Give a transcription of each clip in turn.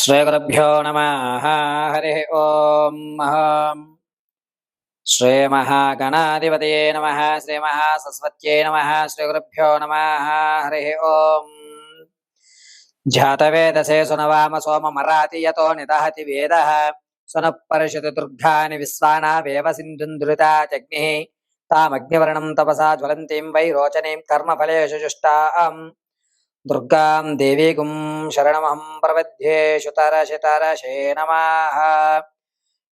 श्रीगुरुभ्यो नमः। हरि ओम। श्रीमहागणाधिपतये नमः। श्रीमहासरस्वत्यै नमः। श्रीगुरुभ्यो नमः। हरि ओम। जातवेदसे सुनवाम सोममराति यतो निदहति वेदः सुनः दुर्गानि विश्वानावेव सिन्धुन्दुरिता चग्निः तामग्निवर्णं तपसा ज्वलन्तीं वैरोचनीं कर्मफलेषु जुष्टाम् दुर्गां देवीगुं शरणमहं प्रपद्ये। शुतरशतरशे नमः।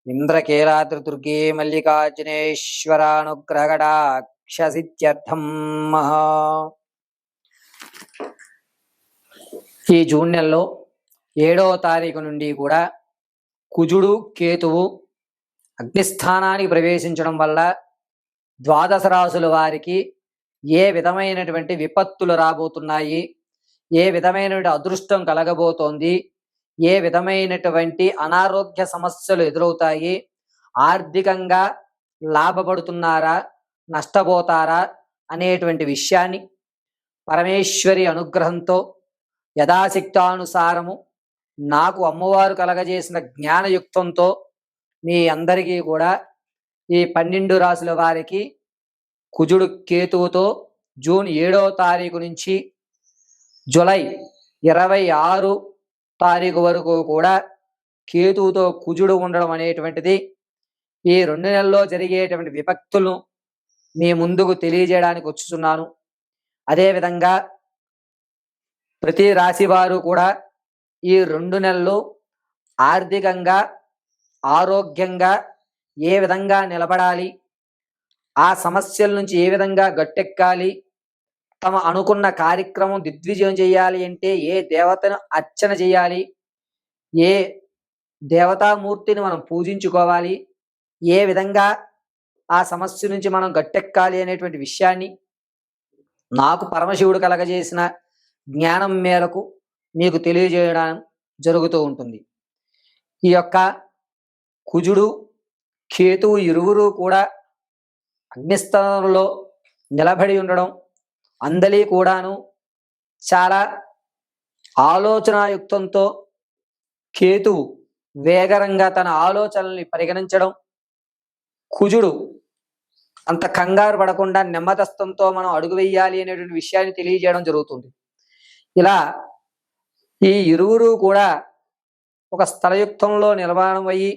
इंद्रकीलाद्रिदुर्गे मल्लिकार्जुनेश्वरानुग्रहकटाक्षसिद्ध्यर्थं ఈ జూన్ నెలలో 7వ తారీఖు నుండి కూడా కుజుడు కేతువు అగ్నిస్థానానికి ప్రవేశించడం వల్ల ద్వాదశ రాశుల వారికి ఏ విధమైనటువంటి విపత్తులు రాబోతున్నాయి, ఏ విధమైనటువంటి అదృష్టం కలగబోతోంది, ఏ విధమైనటువంటి అనారోగ్య సమస్యలు ఎదురవుతాయి, ఆర్థికంగా లాభపడుతున్నారా నష్టపోతారా అనేటువంటి విషయాన్ని పరమేశ్వరి అనుగ్రహంతో యథాశక్తానుసారము నాకు అమ్మవారు కలగజేసిన జ్ఞానయుక్తంతో మీ అందరికీ కూడా ఈ 12 రాశుల వారికి కుజుడు కేతువుతో జూన్ 7వ తారీఖు నుంచి జూలై 26 తారీఖు వరకు కూడా కేతువుతో కుజుడు ఉండడం అనేటువంటిది ఈ 2 నెలల్లో జరిగేటువంటి విపత్తులను మీ ముందుకు తెలియజేయడానికి వచ్చుచున్నాను. అదేవిధంగా ప్రతి రాశి వారు కూడా ఈ 2 నెలలు ఆర్థికంగా ఆరోగ్యంగా ఏ విధంగా నిలబడాలి, ఆ సమస్యల నుంచి ఏ విధంగా గట్టెక్కాలి, తమ అనుకున్న కార్యక్రమం దిగ్విజయం చేయాలి అంటే ఏ దేవతను అర్చన చేయాలి, ఏ దేవతామూర్తిని మనం పూజించుకోవాలి, ఏ విధంగా ఆ సమస్య నుంచి మనం గట్టెక్కాలి అనేటువంటి విషయాన్ని నాకు పరమశివుడు కలగజేసిన జ్ఞానం మేరకు మీకు తెలియజేయడం జరుగుతూ ఉంటుంది. ఈ యొక్క కుజుడు కేతువు ఇరువురు కూడా అగ్నిస్థానంలో నిలబడి ఉండడం, అందలి కూడాను చాలా ఆలోచనాయుక్తంతో కేతువు వేగరంగా తన ఆలోచనల్ని పరిగణించడం, కుజుడు అంత కంగారు పడకుండా నెమ్మదస్తంతో మనం అడుగు వేయాలి అనేటువంటి విషయాన్ని తెలియజేయడం జరుగుతుంది. ఇలా ఈ ఇరువురు కూడా ఒక స్థలయుక్తంలో నిర్మాణం అయ్యి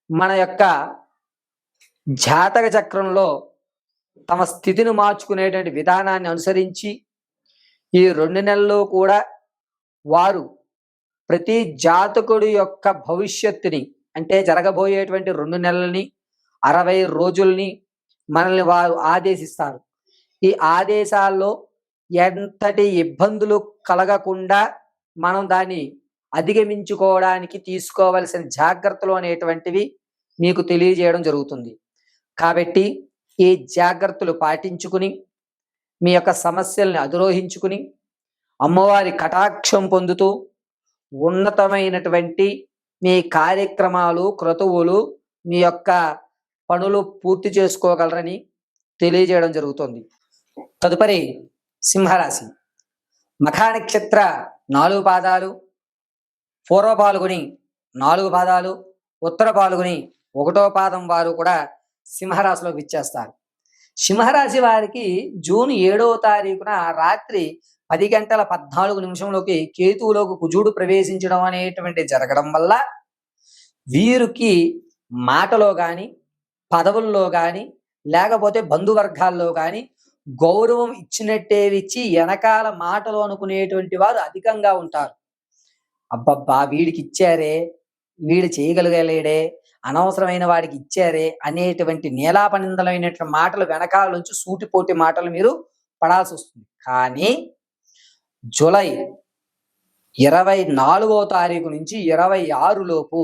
మన యొక్క జాతక చక్రంలో తమ స్థితిని మార్చుకునేటువంటి విధానాన్ని అనుసరించి ఈ 2 నెలల్లో కూడా వారు ప్రతి జాతకుడి యొక్క భవిష్యత్తుని అంటే జరగబోయేటువంటి 2 నెలల్ని 60 రోజుల్ని మనల్ని వారు ఆదేశిస్తారు. ఈ ఆదేశాల్లో ఎంతటి ఇబ్బందులు కలగకుండా మనం దాన్ని అధిగమించుకోవడానికి తీసుకోవలసిన జాగ్రత్తలు అనేటువంటివి మీకు తెలియజేయడం జరుగుతుంది. కాబట్టి ఈ జాగ్రత్తలు పాటించుకుని మీ యొక్క సమస్యల్ని అధిరోహించుకుని అమ్మవారి కటాక్షం పొందుతూ ఉన్నతమైనటువంటి మీ కార్యక్రమాలు క్రతువులు మీ యొక్క పనులు పూర్తి చేసుకోగలరని తెలియజేయడం జరుగుతుంది. తదుపరి సింహరాశి. మఖా నక్షత్ర 4 పాదాలు, పూర్వ పాల్గొని 4 పాదాలు, ఉత్తర పాల్గొని 1వ పాదం వారు కూడా సింహరాశిలో విచ్చేస్తారు. సింహరాశి వారికి జూన్ 7వ తారీఖున రాత్రి 10:14 కేతువులోకి కుజుడు ప్రవేశించడం అనేటువంటి జరగడం వల్ల వీరికి మాటలో కానీ పదవుల్లో కానీ లేకపోతే బంధువర్గాల్లో కానీ గౌరవం ఇచ్చినట్టే ఇచ్చి వెనకాల మాటలు అనుకునేటువంటి వారు అధికంగా ఉంటారు. అబ్బబ్బా వీడికి ఇచ్చారే, వీడు చేయగలిగలేడే, అనవసరమైన వాడికి ఇచ్చారే అనేటువంటి నీలాపనిందలైనటువంటి మాటలు వెనకాల నుంచి సూటిపోటి మాటలు మీరు పడాల్సి వస్తుంది. కానీ జూలై 24వ తారీఖు నుంచి 26 లోపు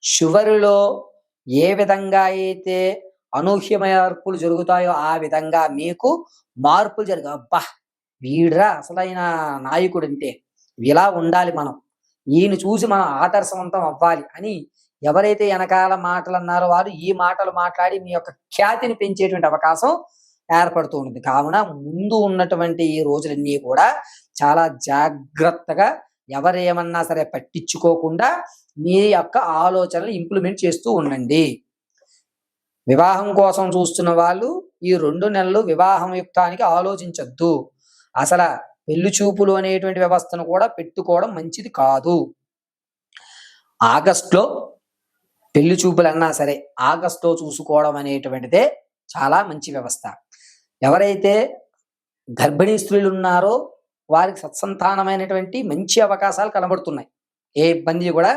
చివరిలో ఏ విధంగా అయితే అనూహ్యమైన మార్పులు జరుగుతాయో ఆ విధంగా మీకు మార్పులు జరుగు. అబ్బా వీడురా అసలైన నాయకుడు అంటే ఇలా ఉండాలి, మనం ఈయన చూసి మనం ఆదర్శవంతం అవ్వాలి అని ఎవరైతే వెనకాల మాటలు అన్నారో వారు ఈ మాటలు మాట్లాడి మీ యొక్క ఖ్యాతిని పెంచేటువంటి అవకాశం ఏర్పడుతూ ఉంటుంది. కావున ముందు ఉన్నటువంటి ఈ రోజులన్నీ కూడా చాలా జాగ్రత్తగా ఎవరేమన్నా సరే పట్టించుకోకుండా మీ యొక్క ఆలోచనలు ఇంప్లిమెంట్ చేస్తూ ఉండండి. వివాహం కోసం చూస్తున్న వాళ్ళు ఈ 2 నెలలు వివాహం యుక్తానికి ఆలోచించొద్దు. అసలు పెళ్లి చూపులు అనేటువంటి వ్యవస్థను కూడా పెట్టుకోవడం మంచిది కాదు. ఆగస్టులో పెళ్లి చూపులన్నా సరే ఆగస్టులో చూసుకోవడం అనేటువంటిదే చాలా మంచి వ్యవస్థ. ఎవరైతే గర్భిణీ స్త్రీలు ఉన్నారో వారికి సత్సంతానమైనటువంటి మంచి అవకాశాలు కనబడుతున్నాయి. ఏ ఇబ్బంది కూడా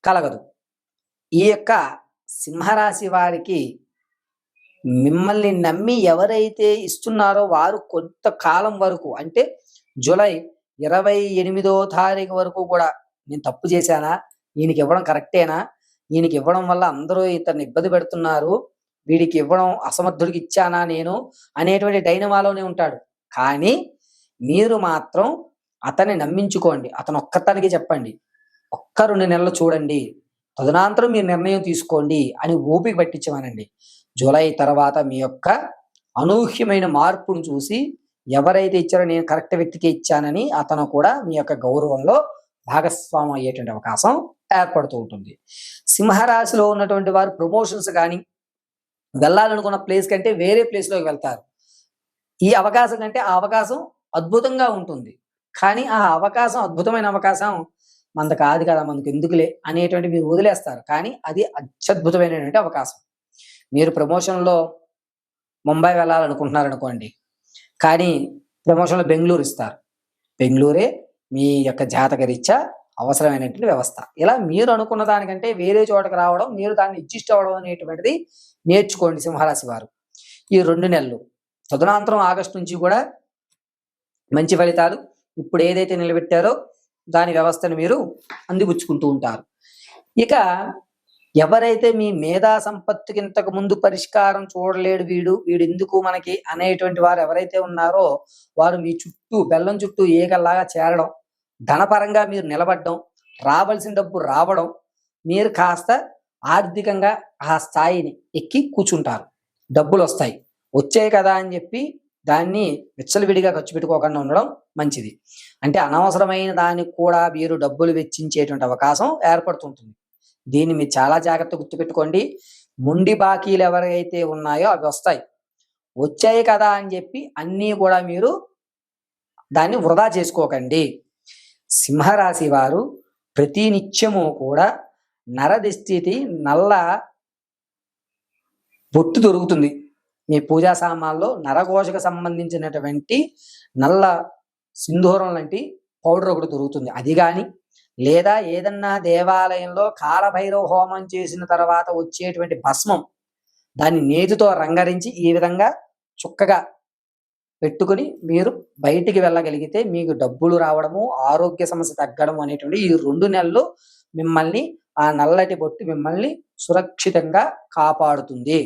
కలగదు. ఈ యొక్క సింహరాశి వారికి మిమ్మల్ని నమ్మి ఎవరైతే ఇస్తున్నారో వారు కొంతకాలం వరకు, అంటే జూలై 28వ తారీఖు వరకు కూడా నేను తప్పు చేశానా, ఈయనకి ఇవ్వడం కరెక్టేనా, ఈయనకి ఇవ్వడం వల్ల అందరూ ఇతన్ని ఇబ్బంది పెడుతున్నారు, వీడికి ఇవ్వడం అసమర్థుడికి ఇచ్చానా నేను అనేటువంటి డైనమాలోనే ఉంటాడు. కానీ మీరు మాత్రం అతన్ని నమ్మించుకోండి. అతను ఒక్కతనికి చెప్పండి, ఒక్క 2 నెలలు చూడండి, తదనంతరం మీరు నిర్ణయం తీసుకోండి అని ఓపిక పట్టించమనండి. జూలై తర్వాత మీ యొక్క అనూహ్యమైన మార్పును చూసి ఎవరైతే ఇచ్చారో నేను కరెక్ట్ వ్యక్తికి ఇచ్చానని అతను కూడా మీ యొక్క గౌరవంలో భాగస్వామి అయ్యేటువంటి అవకాశం ఏర్పడుతూ ఉంటుంది. సింహరాశిలో ఉన్నటువంటి వారు ప్రమోషన్స్ కానీ వెళ్ళాలనుకున్న ప్లేస్ కంటే వేరే ప్లేస్లోకి వెళ్తారు. ఈ అవకాశం కంటే ఆ అవకాశం అద్భుతంగా ఉంటుంది. కానీ ఆ అవకాశం, అద్భుతమైన అవకాశం మనది కాదు కదా, మనకు ఎందుకులే అనేటువంటి మీరు వదిలేస్తారు. కానీ అది అత్యద్భుతమైనటువంటి అవకాశం. మీరు ప్రమోషన్లో ముంబై వెళ్ళాలనుకుంటున్నారనుకోండి, కానీ ప్రమోషన్లో బెంగళూరు ఇస్తారు. బెంగళూరే మీ యొక్క జాతకరీత్యా అవసరమైనటువంటి వ్యవస్థ. ఇలా మీరు అనుకున్న దానికంటే వేరే చోటకు రావడం, మీరు దాన్ని అడ్జస్ట్ అవ్వడం అనేటువంటిది నేర్చుకోండి సింహరాశి వారు. ఈ 2 నెలలు తదనంతరం ఆగస్టు నుంచి కూడా మంచి ఫలితాలు ఇప్పుడు ఏదైతే నిలబెట్టారో దాని వ్యవస్థను మీరు అందిపుచ్చుకుంటూ ఉంటారు. ఇక ఎవరైతే మీ మేధా సంపత్తికి ఇంతకు ముందు పరిష్కారం చూడలేడు, వీడు ఎందుకు మనకి అనేటువంటి వారు ఎవరైతే ఉన్నారో వారు మీ చుట్టూ బెల్లం చుట్టూ ఏగల్లాగా చేరడం, ధనపరంగా మీరు నిలబడడం, రావాల్సిన డబ్బు రావడం, మీరు కాస్త ఆర్థికంగా ఆ స్థాయిని ఎక్కి కూర్చుంటారు. డబ్బులు వస్తాయి, వచ్చాయి కదా అని చెప్పి దాన్ని విచ్చలవిడిగా ఖర్చు పెట్టుకోకుండా ఉండడం మంచిది. అంటే అనవసరమైన దానికి కూడా మీరు డబ్బులు వెచ్చించేటువంటి అవకాశం ఏర్పడుతుంటుంది. దీన్ని మీరు చాలా జాగ్రత్తగా గుర్తుపెట్టుకోండి. మొండి బాకీలు ఎవరైతే ఉన్నాయో అవి వస్తాయి. వచ్చాయి కదా అని చెప్పి అన్నీ కూడా మీరు దాన్ని వృధా చేసుకోకండి. సింహరాశి వారు ప్రతి నిత్యము కూడా నరదిస్థితి నల్ల బొట్టు దొరుకుతుంది. మీ పూజా సామాన్లో నరఘోషకు సంబంధించినటువంటి నల్ల సింధూరం లాంటి పౌడర్ ఒకటి దొరుకుతుంది. అది కానీ లేదా ఏదన్నా దేవాలయంలో కాలభైరవ హోమం చేసిన తర్వాత వచ్చేటువంటి భస్మం, దాన్ని నేతితో రంగరించి ఈ విధంగా చుక్కగా పెట్టుకుని మీరు బయటికి వెళ్ళగలిగితే మీకు డబ్బులు రావడము, ఆరోగ్య సమస్య తగ్గడం అనేటువంటి ఈ 2 నెలలు మిమ్మల్ని, ఆ నల్లటి బొట్టు మిమ్మల్ని సురక్షితంగా కాపాడుతుంది.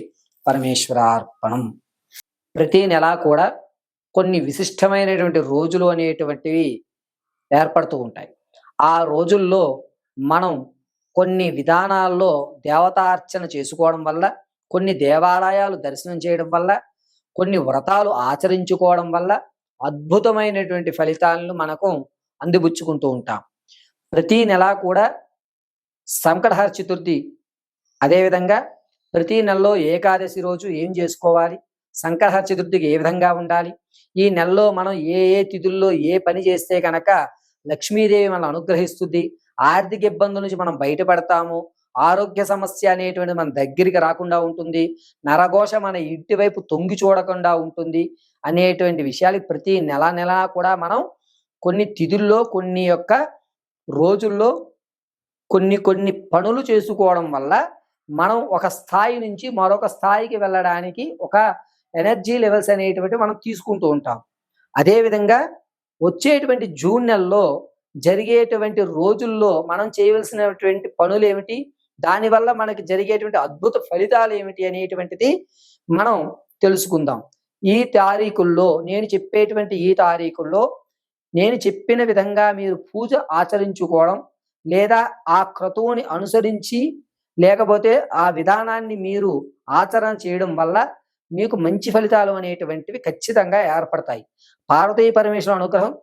పరమేశ్వరార్పణం. ప్రతి నెల కూడా కొన్ని విశిష్టమైనటువంటి రోజులు అనేటువంటివి ఏర్పడుతూ ఉంటాయి. ఆ రోజుల్లో మనం కొన్ని విధానాల్లో దేవతార్చన చేసుకోవడం వల్ల, కొన్ని దేవాలయాలు దర్శనం చేయడం వల్ల, కొన్ని వ్రతాలు ఆచరించుకోవడం వల్ల అద్భుతమైనటువంటి ఫలితాలను మనకు అందిపుచ్చుకుంటూ ఉంటాం. ప్రతి నెల కూడా సంకటహర చతుర్థి, అదేవిధంగా ప్రతి నెలలో ఏకాదశి రోజు ఏం చేసుకోవాలి, సంకటహర చతుర్థికి ఏ విధంగా ఉండాలి, ఈ నెలలో మనం ఏ తిథుల్లో ఏ పని చేస్తే కనుక లక్ష్మీదేవి మనం అనుగ్రహిస్తుంది, ఆర్థిక ఇబ్బందుల నుంచి మనం బయటపడతాము, ఆరోగ్య సమస్య అనేటువంటి మన దగ్గరికి రాకుండా ఉంటుంది, నరఘోష మన ఇంటి వైపు తొంగి చూడకుండా ఉంటుంది అనేటువంటి విషయాలు ప్రతి నెల కూడా మనం కొన్ని తిథుల్లో, కొన్ని యొక్క రోజుల్లో కొన్ని పనులు చేసుకోవడం వల్ల మనం ఒక స్థాయి నుంచి మరొక స్థాయికి వెళ్ళడానికి ఒక ఎనర్జీ లెవెల్స్ అనేటువంటి మనం తీసుకుంటూ ఉంటాం. అదేవిధంగా వచ్చేటువంటి జూన్ నెలలో జరిగేటువంటి రోజుల్లో మనం చేయవలసినటువంటి పనులు ఏమిటి, దానివల్ల మనకి జరిగేటువంటి అద్భుత ఫలితాలు ఏమిటి అనేటువంటిది మనం తెలుసుకుందాం. ఈ తారీఖుల్లో నేను చెప్పేటువంటి ఈ తారీఖుల్లో నేను చెప్పిన విధంగా మీరు పూజ ఆచరించుకోవడం, లేదా ఆ క్రతువుని అనుసరించి లేకపోతే ఆ విధానాన్ని మీరు ఆచరణ చేయడం వల్ల మీకు మంచి ఫలితాలు అనేటువంటివి ఖచ్చితంగా ఏర్పడతాయి. పార్వతీ పరమేశ్వరుని అనుగ్రహం,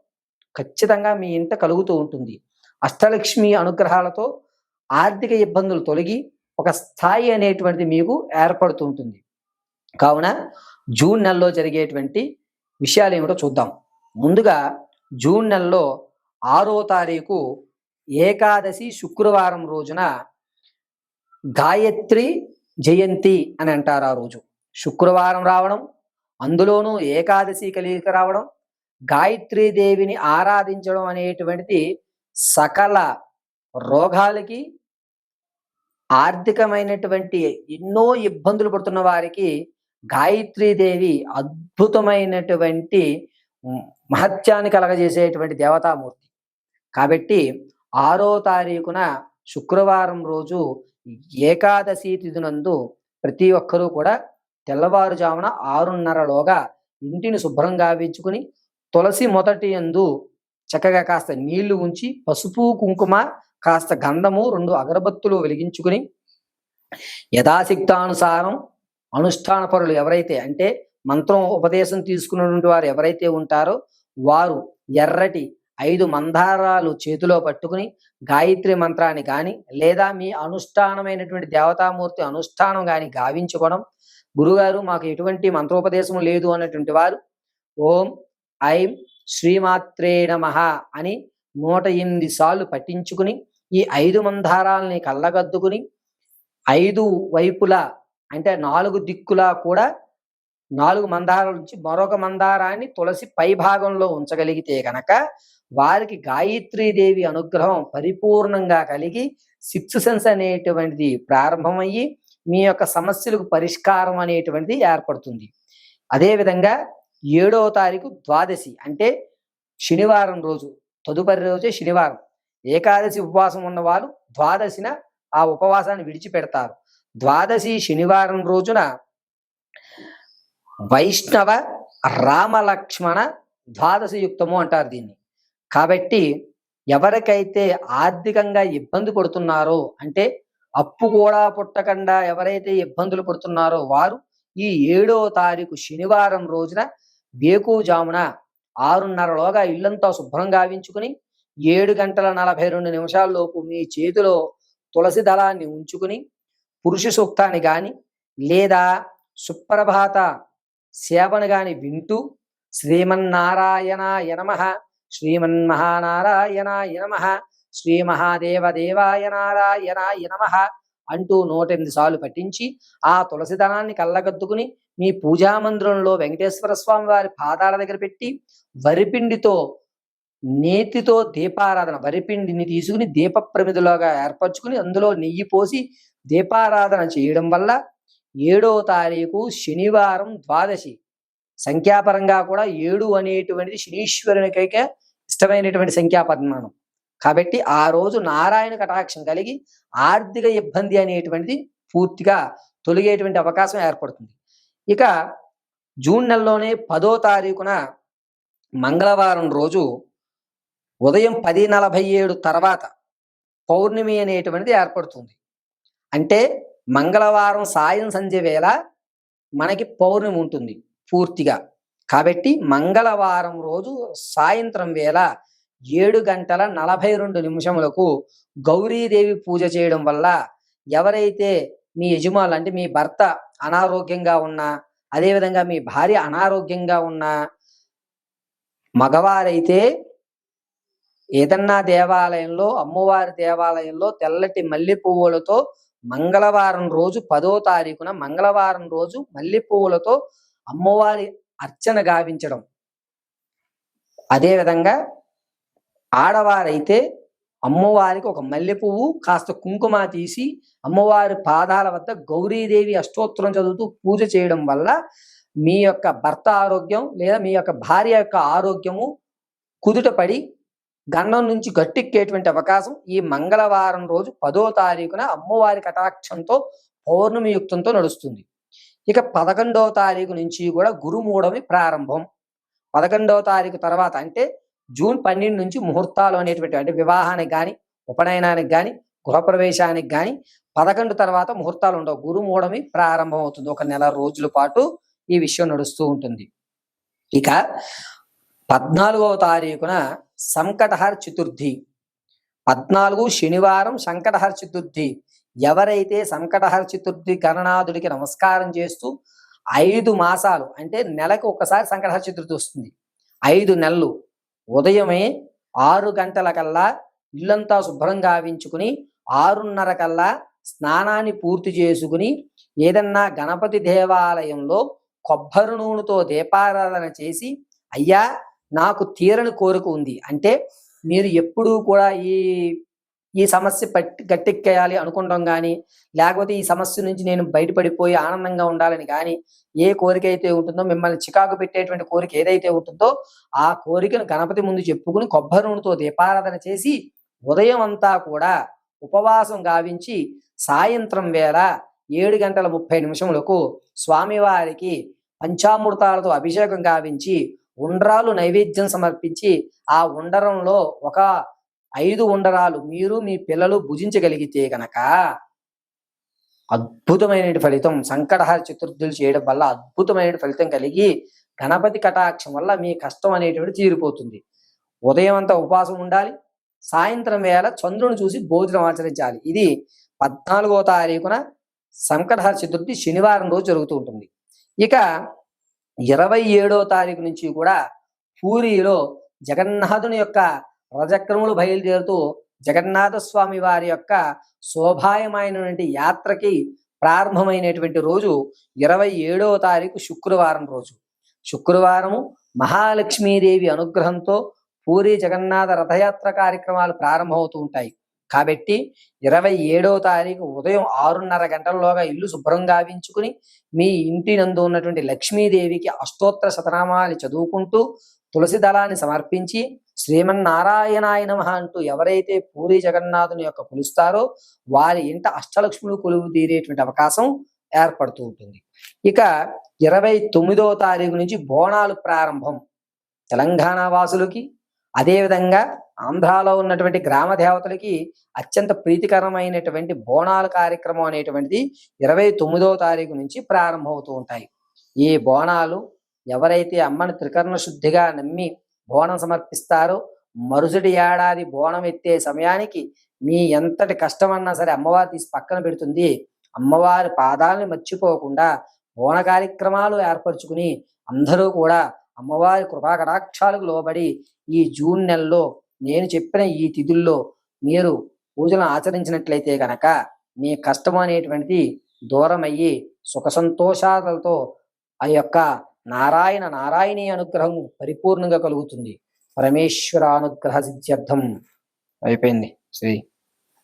ఖచ్చితంగా మీ ఇంట కలుగుతూ ఉంటుంది. అష్టలక్ష్మి అనుగ్రహాలతో ఆర్థిక ఇబ్బందులు తొలగి ఒక స్థాయి అనేటువంటిది మీకు ఏర్పడుతూ ఉంటుంది. కావున జూన్ నెలలో జరిగేటువంటి విషయాలు ఏమిటో చూద్దాం. ముందుగా జూన్ నెలలో 6వ తారీఖు ఏకాదశి శుక్రవారం రోజున గాయత్రి జయంతి అని అంటారు. ఆ రోజు శుక్రవారం రావడం, అందులోనూ ఏకాదశి కలిగిక రావడం, గాయత్రీదేవిని ఆరాధించడం అనేటువంటిది సకల రోగాలకి, ఆర్థికమైనటువంటి ఎన్నో ఇబ్బందులు పడుతున్న వారికి గాయత్రీదేవి అద్భుతమైనటువంటి మహత్యాన్ని కలగజేసేటువంటి దేవతామూర్తి. కాబట్టి 6వ తారీఖున శుక్రవారం రోజు ఏకాదశి తిథి నందు ప్రతి ఒక్కరూ కూడా తెల్లవారుజామున 6:30లోగా ఇంటిని శుభ్రంగా గావించుకుని తులసి మొదటి యందు చక్కగా కాస్త నీళ్లు ఉంచి పసుపు కుంకుమ కాస్త గంధము 2 అగరబత్తులు వెలిగించుకుని యథాశక్తానుసారం అనుష్ఠాన పరులు ఎవరైతే అంటే మంత్రం ఉపదేశం తీసుకున్నటువంటి వారు ఎవరైతే ఉంటారో వారు ఎర్రటి 5 మందారాలు చేతిలో పట్టుకుని గాయత్రి మంత్రాన్ని కానీ లేదా మీ అనుష్ఠానమైనటువంటి దేవతామూర్తి అనుష్ఠానం కానీ గావించుకోవడం. గురుగారు మాకు ఎటువంటి మంత్రోపదేశం లేదు అన్నటువంటి వారు ఓం ఐం శ్రీమాత్రే నమః అని 108 సార్లు పట్టించుకుని ఈ 5 మందారాలని కళ్ళగద్దుకుని 5 వైపులా అంటే 4 దిక్కులా కూడా 4 మందారాల నుంచి మరొక మందారాన్ని తులసి పై భాగంలో ఉంచగలిగితే గనక వారికి గాయత్రీదేవి అనుగ్రహం పరిపూర్ణంగా కలిగి 6th సెన్స్ అనేటువంటిది ప్రారంభమయ్యి మీ యొక్క సమస్యలకు పరిష్కారం అనేటువంటిది ఏర్పడుతుంది. అదేవిధంగా 7వ తారీఖు ద్వాదశి అంటే శనివారం రోజు, తదుపరి రోజే శనివారం. ఏకాదశి ఉపవాసం ఉన్నవారు ద్వాదశిన ఆ ఉపవాసాన్ని విడిచిపెడతారు. ద్వాదశి శనివారం రోజున వైష్ణవ రామలక్ష్మణ ద్వాదశి యుక్తము అంటారు దీన్ని. కాబట్టి ఎవరికైతే ఆర్థికంగా ఇబ్బంది పడుతున్నారో అంటే అప్పు కూడా పుట్టకుండా ఎవరైతే ఇబ్బందులు పడుతున్నారో వారు ఈ 7వ తారీఖు శనివారం రోజున వేకువజామున 6:30లోగా ఇల్లంతా శుభ్రంగా గావించుకుని 7:42 లోపు మీ చేతిలో తులసి దళాన్ని ఉంచుకుని పురుష సూక్తాన్ని గాని లేదా సుప్రభాత సేవను గాని వింటూ శ్రీమన్నారాయణాయ నమః, శ్రీమన్మహానారాయణాయ నమః, శ్రీ మహాదేవదేవాయ నారాయణాయ నమః అంటూ 108 సార్లు పఠించి ఆ తులసి దళాన్ని కళ్ళగద్దుకుని మీ పూజా మందిరంలో వెంకటేశ్వర స్వామి వారి పాదాల దగ్గర పెట్టి వరిపిండితో నేతితో దీపారాధన, వరిపిండిని తీసుకుని దీప ప్రమిదలోగా ఏర్పరచుకుని అందులో నెయ్యి పోసి దీపారాధన చేయడం వల్ల 7వ తారీఖు శనివారం ద్వాదశి సంఖ్యాపరంగా కూడా 7 అనేటువంటిది శనీశ్వరునికైతే ఇష్టమైనటువంటి సంఖ్యాపరిమాణం. కాబట్టి ఆ రోజు నారాయణ కటాక్షం కలిగి ఆర్థిక ఇబ్బంది అనేటువంటిది పూర్తిగా తొలగేటువంటి అవకాశం ఏర్పడుతుంది. ఇక జూన్ నెలలోనే 10వ తారీఖున మంగళవారం రోజు ఉదయం 10:47 తర్వాత పౌర్ణమి అనేటువంటిది ఏర్పడుతుంది. అంటే మంగళవారం సాయం సంధ్య వేళ మనకి పౌర్ణమి ఉంటుంది పూర్తిగా. కాబట్టి మంగళవారం రోజు సాయంత్రం వేళ 7:42 గౌరీదేవి పూజ చేయడం వల్ల ఎవరైతే మీ యజమానులు అంటే మీ భర్త అనారోగ్యంగా ఉన్నా, అదేవిధంగా మీ భార్య అనారోగ్యంగా ఉన్నా, మగవారైతే ఏదన్నా దేవాలయంలో అమ్మవారి దేవాలయంలో తెల్లటి మల్లె పువ్వులతో మంగళవారం రోజు 10వ తారీఖున మంగళవారం రోజు మల్లె పువ్వులతో అమ్మవారి అర్చన గావించడం. అదేవిధంగా ఆడవారైతే అమ్మవారికి ఒక మల్లె పువ్వు కాస్త కుంకుమ తీసి అమ్మవారి పాదాల వద్ద గౌరీదేవి అష్టోత్తరం చదువుతూ పూజ చేయడం వల్ల మీ యొక్క భర్త ఆరోగ్యం లేదా మీ యొక్క భార్య యొక్క ఆరోగ్యము కుదుటపడి గండం నుంచి గట్టెక్కేటువంటి అవకాశం ఈ మంగళవారం రోజు 10వ తారీఖున అమ్మవారి కటాక్షంతో పౌర్ణమి యుక్తంతో నడుస్తుంది. ఇక 11వ తారీఖు నుంచి కూడా గురుమూఢమి ప్రారంభం. 11వ తారీఖు తర్వాత అంటే జూన్ 12 నుంచి ముహూర్తాలు అనేటువంటి అంటే వివాహానికి కానీ ఉపనయనానికి కానీ గృహప్రవేశానికి కానీ 11 తర్వాత ముహూర్తాలు ఉండవు. గురుమూఢమి ప్రారంభం అవుతుంది. ఒక నెల రోజుల పాటు ఈ విషయం నడుస్తూ ఉంటుంది. ఇక 14వ తారీఖున సంకటహర చతుర్థి. 14 శనివారం సంకటహర చతుర్థి. ఎవరైతే సంకటహర చతుర్థి గణనాథుడికి నమస్కారం చేస్తూ 5 మాసాలు అంటే నెలకు ఒకసారి సంకటహర చతుర్థి వస్తుంది. 5 నెలలు ఉదయమే 6 గంటలకల్లా ఇల్లంతా శుభ్రం గావించుకుని 6:30 కల్లా స్నానాన్ని పూర్తి చేసుకుని ఏదన్నా గణపతి దేవాలయంలో కొబ్బరి నూనెతో దీపారాధన చేసి, అయ్యా నాకు తీరని కోరిక ఉంది అంటే మీరు ఎప్పుడూ కూడా ఈ ఈ సమస్య గట్టెక్కేయాలి అనుకుంటాం కానీ, లేకపోతే ఈ సమస్య నుంచి నేను బయటపడిపోయి ఆనందంగా ఉండాలని కానీ ఏ కోరిక అయితే ఉంటుందో, మిమ్మల్ని చికాకు పెట్టేటువంటి కోరిక ఏదైతే ఉంటుందో ఆ కోరికను గణపతి ముందు చెప్పుకుని కొబ్బరి నూనెతో దీపారాధన చేసి ఉదయం అంతా కూడా ఉపవాసం గావించి సాయంత్రం వేళ 7:30 స్వామివారికి పంచామృతాలతో అభిషేకం గావించి ఉండ్రాలు నైవేద్యం సమర్పించి ఆ ఉండరంలో ఒక 5 ఉండరాలు మీరు మీ పిల్లలు భుజించగలిగితే గనక అద్భుతమైన ఫలితం, సంకటహర చతుర్థులు చేయడం వల్ల అద్భుతమైన ఫలితం కలిగి గణపతి కటాక్షం వల్ల మీ కష్టం అనేటువంటి తీరిపోతుంది. ఉదయం అంతా ఉపవాసం ఉండాలి, సాయంత్రం వేళ చంద్రుని చూసి భోజనం ఆచరించాలి. ఇది 14వ తారీఖున సంకటహర చతుర్థి శనివారం రోజు జరుగుతూ ఉంటుంది. ఇక 27వ తారీఖు నుంచి కూడా పూరిలో జగన్నాథుని యొక్క రజక్రములు బయలుదేరుతూ జగన్నాథ స్వామి వారి యొక్క శోభాయమైనటువంటి యాత్రకి ప్రారంభమైనటువంటి రోజు 27వ తారీఖు శుక్రవారం రోజు. శుక్రవారము మహాలక్ష్మీదేవి అనుగ్రహంతో పూరి జగన్నాథ రథయాత్ర కార్యక్రమాలు ప్రారంభమవుతూ ఉంటాయి. కాబట్టి 27వ తారీఖు ఉదయం 6:30 గంటలలోగా ఇల్లు శుభ్రం గావించుకుని మీ ఇంటి నందు ఉన్నటువంటి లక్ష్మీదేవికి అష్టోత్తర శతనామాలు చదువుకుంటూ తులసి దళాన్ని సమర్పించి శ్రీమన్నారాయణాయ నమః అంటూ ఎవరైతే పూరి జగన్నాథుని యొక్క కొలుస్తారో వారి ఇంట అష్టలక్ష్ములు కొలువు తీరేటువంటి అవకాశం ఏర్పడుతూ ఉంటుంది. ఇక 29వ తారీఖు నుంచి బోనాలు ప్రారంభం. తెలంగాణ వాసులకి అదేవిధంగా ఆంధ్రాలో ఉన్నటువంటి గ్రామ దేవతలకి అత్యంత ప్రీతికరమైనటువంటి బోనాల కార్యక్రమం అనేటువంటిది 29వ తారీఖు నుంచి ప్రారంభమవుతూ ఉంటాయి. ఈ బోనాలు ఎవరైతే అమ్మని త్రికరణ శుద్ధిగా నమ్మి బోనం సమర్పిస్తారో మరుసటి ఏడాది బోనం ఎత్తే సమయానికి మీ ఎంతటి కష్టమన్నా సరే అమ్మవారు తీసి పక్కన పెడుతుంది. అమ్మవారి పాదాలను మర్చిపోకుండా బోన కార్యక్రమాలు ఏర్పరచుకుని అందరూ కూడా అమ్మవారి కృపా కటాక్షాలకు లోబడి ఈ జూన్ నెలలో నేను చెప్పిన ఈ తిథుల్లో మీరు పూజలను ఆచరించినట్లయితే గనక మీ కష్టం అనేటువంటిది దూరం అయ్యి సుఖ సంతోషాలతో ఆ యొక్క నారాయణీ అనుగ్రహం పరిపూర్ణంగా కలుగుతుంది. పరమేశ్వర అనుగ్రహ సిద్ధ్యర్థం. అయిపోయింది శ్రీ